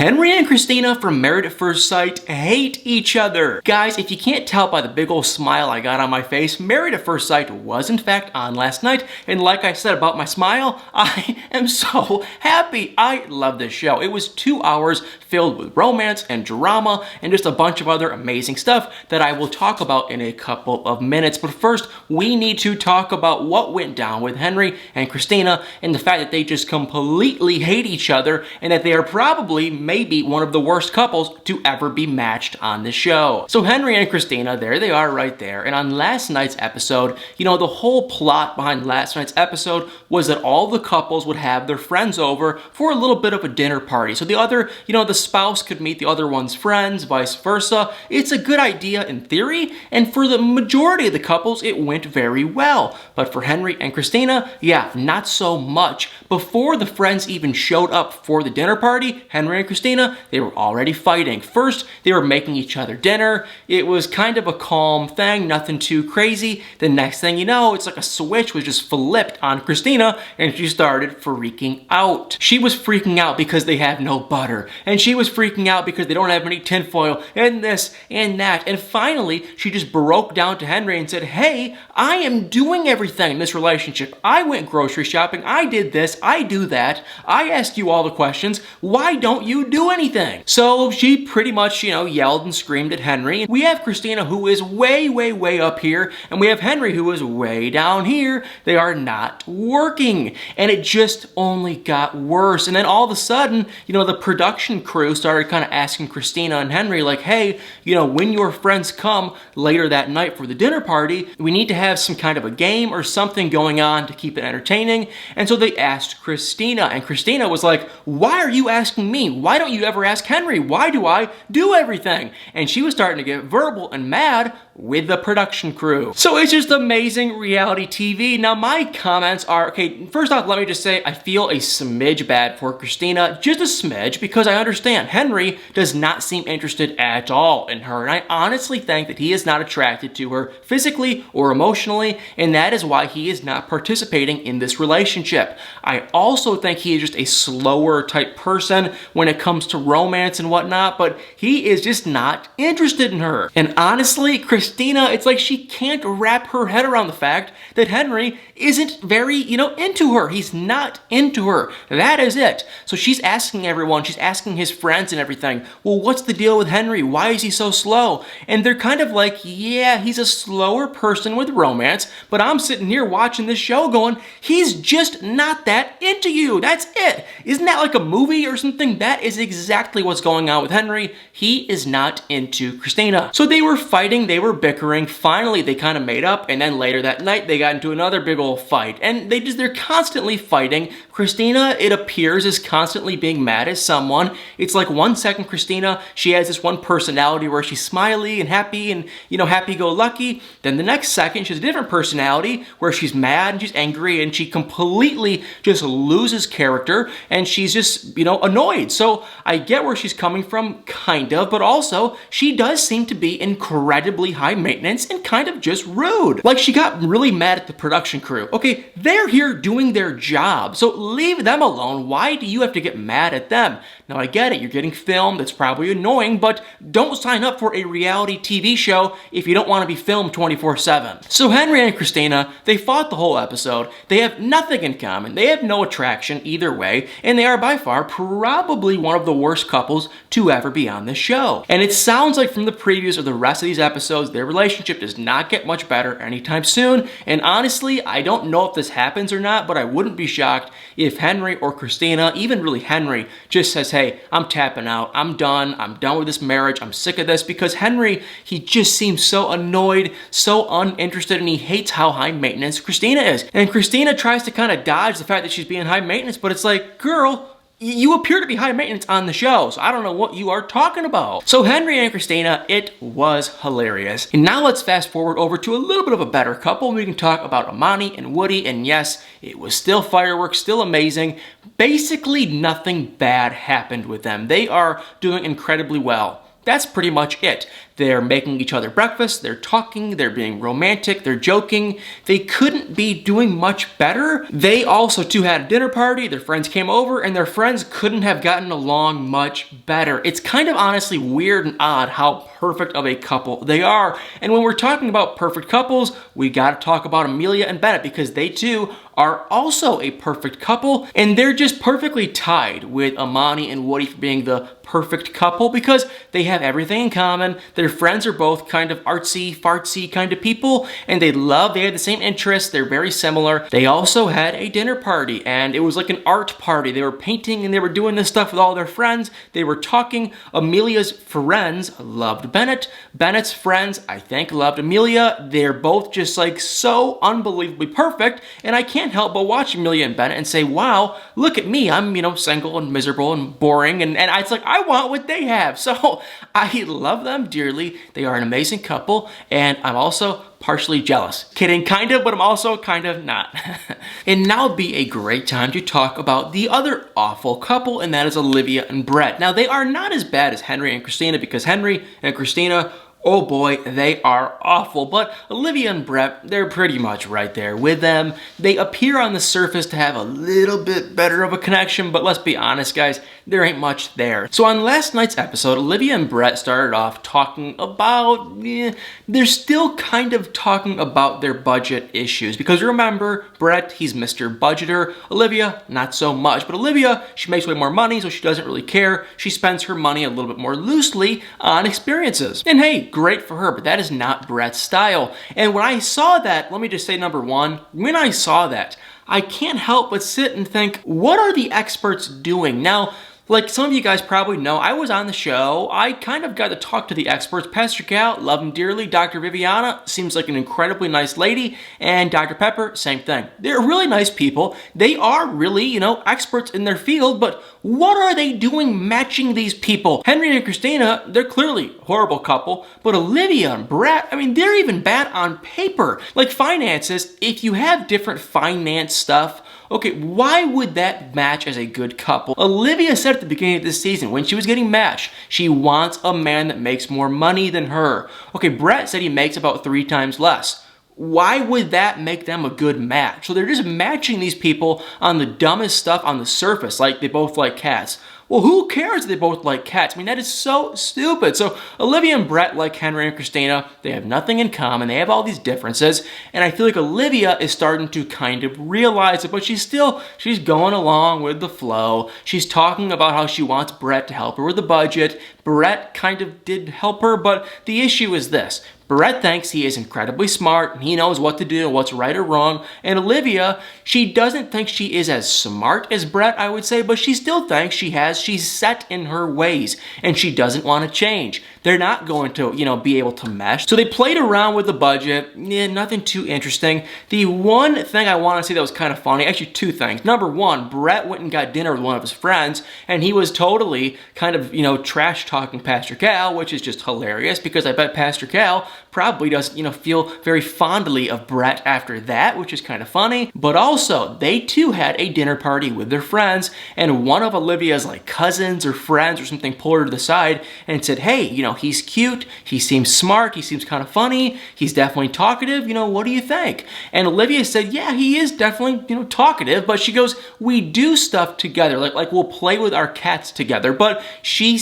Henry and Christina from Married at First Sight hate each other. Guys, if you can't tell by the big old smile I got on my face, Married at First Sight was in fact on last night, and like I said about my smile, I am so happy. I love this show. It was 2 hours filled with romance and drama and just a bunch of other amazing stuff that I will talk about in a couple of minutes. But first, we need to talk about what went down with Henry and Christina and the fact that they just completely hate each other and that they are probably maybe one of the worst couples to ever be matched on the show. So Henry and Christina, there they are right there. And on last night's episode, you know, the whole plot behind last night's episode was that all the couples would have their friends over for a little bit of a dinner party. So the other, you know, the spouse could meet the other one's friends, vice versa. It's a good idea in theory, and for the majority of the couples, it went very well. But for Henry and Christina, yeah, not so much. Before the friends even showed up for the dinner party, Henry and Christina, they were already fighting. First, they were making each other dinner. It was kind of a calm thing, nothing too crazy. The next thing you know, it's like a switch was just flipped on Christina and she started freaking out. She was freaking out because they have no butter. And she was freaking out because they don't have any tinfoil and this and that. And finally, she just broke down to Henry and said, hey, I am doing everything in this relationship. I went grocery shopping. I did this. I do that. I asked you all the questions. Why don't you do anything? So she pretty much, you know, yelled and screamed at Henry. We have Christina who is way, way, way up here, and we have Henry who is way down here. They are not working, and it just only got worse. And then all of a sudden, you know, the production crew started kind of asking Christina and Henry like, hey, you know, when your friends come later that night for the dinner party, we need to have some kind of a game or something going on to keep it entertaining. And so they asked Christina, and Christina was like, why are you asking me? Why don't you ever ask Henry? Why do I do everything? And she was starting to get verbal and mad with the production crew. So it's just amazing reality TV. Now my comments are, okay, first off, let me just say I feel a smidge bad for Christina, just a smidge, because I understand Henry does not seem interested at all in her, and I honestly think that he is not attracted to her physically or emotionally, and that is why he is not participating in this relationship. I also think he is just a slower type person when it comes to romance and whatnot, but he is just not interested in her. And honestly, Christina, it's like she can't wrap her head around the fact that Henry isn't very, you know, into her. He's not into her. That is it. So she's asking everyone, she's asking his friends and everything, well, what's the deal with Henry? Why is he so slow? And they're kind of like, yeah, he's a slower person with romance, but I'm sitting here watching this show going, he's just not that into you. That's it. Isn't that like a movie or something? That is exactly what's going on with Henry. He is not into Christina. So they were fighting, they were bickering. Finally, they kind of made up, and then later that night, they got into another big old fight, and they're constantly fighting. Christina, it appears, is constantly being mad at someone. It's like 1 second Christina, she has this one personality where she's smiley and happy and, you know, happy-go-lucky. Then the next second, she has a different personality where she's mad and she's angry and she completely just loses character and she's just, you know, annoyed. So I get where she's coming from, kind of, but also she does seem to be incredibly high maintenance and kind of just rude. Like, she got really mad at the production crew. Okay, they're here doing their job, so leave them alone. Why do you have to get mad at them? Now, I get it, you're getting filmed, it's probably annoying, but don't sign up for a reality TV show if you don't want to be filmed 24/7. So Henry and Christina, they fought the whole episode. They have nothing in common. They have no attraction either way, and they are by far probably one of the worst couples to ever be on this show. And it sounds like from the previews of the rest of these episodes, their relationship does not get much better anytime soon, and honestly, I don't know if this happens or not, but I wouldn't be shocked if Henry or Christina, even really Henry, just says, hey, I'm tapping out, I'm done with this marriage, I'm sick of this, because Henry, he just seems so annoyed, so uninterested, and he hates how high maintenance Christina is. And Christina tries to kind of dodge the fact that she's being high maintenance, but it's like, girl, you appear to be high maintenance on the show, so I don't know what you are talking about. So Henry and Christina, it was hilarious. And now let's fast forward over to a little bit of a better couple, and we can talk about Amani and Woody, and yes, it was still fireworks, still amazing. Basically, nothing bad happened with them. They are doing incredibly well. That's pretty much it. They're making each other breakfast, they're talking, they're being romantic, they're joking. They couldn't be doing much better. They also too had a dinner party, their friends came over, and their friends couldn't have gotten along much better. It's kind of honestly weird and odd how perfect of a couple they are. And when we're talking about perfect couples, we gotta talk about Amelia and Bennett, because they too are also a perfect couple, and they're just perfectly tied with Amani and Woody for being the perfect couple because they have everything in common. Their friends are both kind of artsy, fartsy kind of people, and they have the same interests. They're very similar. They also had a dinner party, and it was like an art party. They were painting and they were doing this stuff with all their friends. They were talking. Amelia's friends loved Bennett. Bennett's friends, I think, loved Amelia. They're both just like so unbelievably perfect, and I can't help but watch Amelia and Bennett and say, wow, look at me. I'm, single and miserable and boring, and it's like, I want what they have. So I love them dearly. They are an amazing couple, and I'm also partially jealous. Kidding, kind of, but I'm also kind of not. And now would be a great time to talk about the other awful couple, and that is Olivia and Brett. Now, they are not as bad as Henry and Christina, because Henry and Christina, oh boy, they are awful. But Olivia and Brett, they're pretty much right there with them. They appear on the surface to have a little bit better of a connection, but let's be honest, guys, there ain't much there. So on last night's episode, Olivia and Brett started off talking about, they're still kind of talking about their budget issues. Because remember, Brett, he's Mr. Budgeter. Olivia, not so much. But Olivia, she makes way more money, so she doesn't really care. She spends her money a little bit more loosely on experiences. And hey, great for her, but that is not Brett's style. And when I saw that, let me just say number one, when I saw that, I can't help but sit and think, what are the experts doing? Now, like some of you guys probably know, I was on the show. I kind of got to talk to the experts. Pastor Cal, love him dearly. Dr. Viviana seems like an incredibly nice lady. And Dr. Pepper, same thing. They're really nice people. They are really, experts in their field, but what are they doing matching these people? Henry and Christina, they're clearly a horrible couple, but Olivia and Brett, they're even bad on paper. Like finances, if you have different finance stuff, okay, why would that match as a good couple? Olivia said at the beginning of this season, when she was getting matched, she wants a man that makes more money than her. Okay, Brett said he makes about 3 times less. Why would that make them a good match? So they're just matching these people on the dumbest stuff on the surface, like they both like cats. Well, who cares if they both like cats? That is so stupid. So Olivia and Brett, like Henry and Christina, they have nothing in common. They have all these differences. And I feel like Olivia is starting to kind of realize it, but she's going along with the flow. She's talking about how she wants Brett to help her with the budget. Brett kind of did help her, but the issue is this. Brett thinks he is incredibly smart and he knows what to do and what's right or wrong. And she doesn't think she is as smart as Brett, I would say, but she still thinks she's set in her ways and she doesn't want to change. They're not going to, be able to mesh. So they played around with the budget. Nothing too interesting. The one thing I want to say that was kind of funny, actually 2 things. Number 1, Brett went and got dinner with one of his friends and he was totally kind of, trash talking Pastor Cal, which is just hilarious because I bet Pastor Cal probably doesn't, feel very fondly of Brett after that, which is kind of funny. But also, they too had a dinner party with their friends, and one of Olivia's cousins or friends or something pulled her to the side and said, hey, he's cute, he seems smart, he seems kind of funny, he's definitely talkative, what do you think? And Olivia said, yeah, he is definitely, talkative, but she goes, we do stuff together, like we'll play with our cats together. But she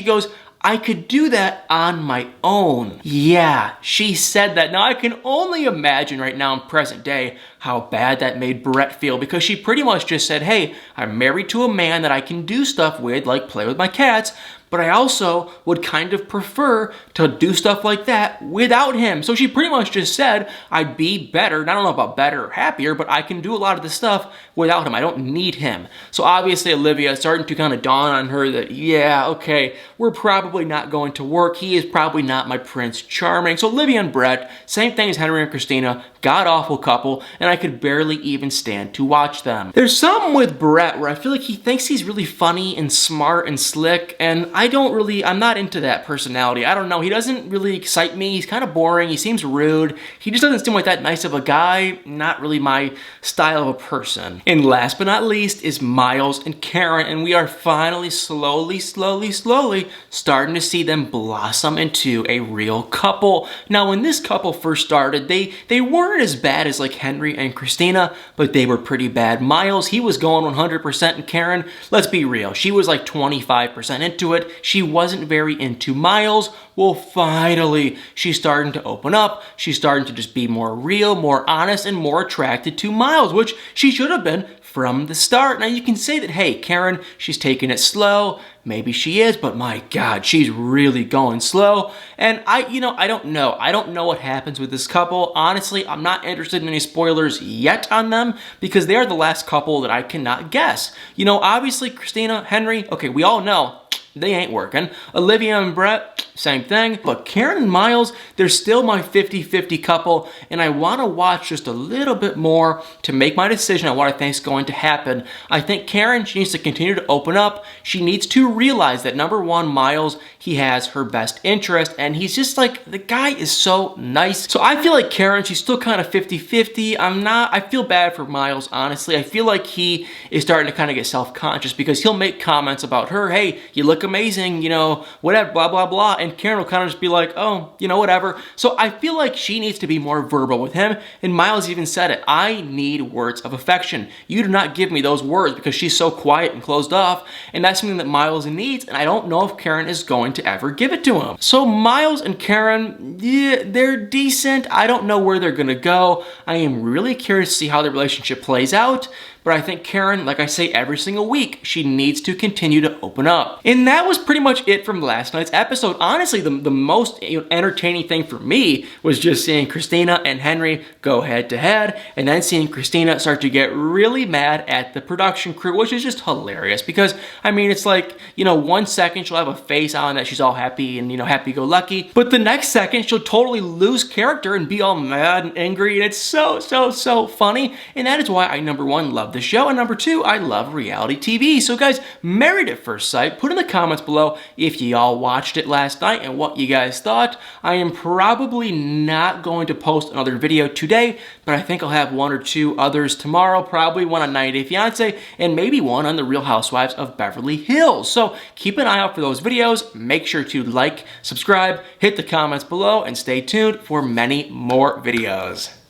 goes, I could do that on my own. Yeah, she said that. Now I can only imagine right now in present day how bad that made Brett feel, because she pretty much just said, hey, I'm married to a man that I can do stuff with, like play with my cats, but I also would kind of prefer to do stuff like that without him. So she pretty much just said, I'd be better, I don't know about better or happier, but I can do a lot of the stuff without him. I don't need him. So obviously Olivia is starting to kind of dawn on her that, yeah, okay, we're probably not going to work. He is probably not my Prince Charming. So Olivia and Brett, same thing as Henry and Christina, god-awful couple. And and I could barely even stand to watch them. There's something with Brett where I feel like he thinks he's really funny and smart and slick, and I'm not into that personality. I don't know, he doesn't really excite me. He's kind of boring, he seems rude, he just doesn't seem like that nice of a guy, not really my style of a person. And last but not least is Miles and Karen, and we are finally slowly starting to see them blossom into a real couple. Now when this couple first started, they weren't as bad as like Henry and Christina, but they were pretty bad. Miles, he was going 100%, and Karen, let's be real, she was like 25% into it. She wasn't very into Miles. Well, finally, she's starting to open up. She's starting to just be more real, more honest, and more attracted to Miles, which she should have been from the start. Now you can say that, hey, Karen, she's taking it slow. Maybe she is, but my God, she's really going slow. And I don't know. I don't know what happens with this couple. Honestly, I'm not interested in any spoilers yet on them because they are the last couple that I cannot guess. You know, obviously Christina, Henry, okay, we all know they ain't working. Olivia and Brett, same thing. But Karen and Miles, they're still my 50-50 couple, and I want to watch just a little bit more to make my decision on what I think is going to happen. I think Karen, she needs to continue to open up. She needs to realize that number one, Miles, he has her best interest, and he's just like, the guy is so nice. So I feel like Karen, she's still kind of 50-50. I feel bad for Miles, honestly. I feel like he is starting to kind of get self-conscious because he'll make comments about her. Hey, you look amazing, you know, whatever, blah, blah, blah. And Karen will kind of just be like, oh, you know, whatever. So I feel like she needs to be more verbal with him. And Miles even said it. I need words of affection. You do not give me those words because she's so quiet and closed off. And that's something that Miles needs. And I don't know if Karen is going to ever give it to him. So Miles and Karen, yeah, they're decent. I don't know where they're going to go. I am really curious to see how the relationship plays out. But I think Karen, like I say every single week, she needs to continue to open up. And that was pretty much it from last night's episode. Honestly, the most entertaining thing for me was just seeing Christina and Henry go head to head, and then seeing Christina start to get really mad at the production crew, which is just hilarious because, I mean, it's like, you know, 1 second she'll have a face on that she's all happy and, you know, happy-go-lucky, but the next second she'll totally lose character and be all mad and angry, and it's so funny. And that is why I, number one, love the show, and number two, I love reality TV. So guys, Married at First Sight, put in the comments below if y'all watched it last night and what you guys thought. I am probably not going to post another video today, but I think I'll have 1 or 2 others tomorrow, probably one on 90 Day Fiancé and maybe one on the Real Housewives of Beverly Hills. So keep an eye out for those videos. Make sure to like, subscribe, hit the comments below, and stay tuned for many more videos.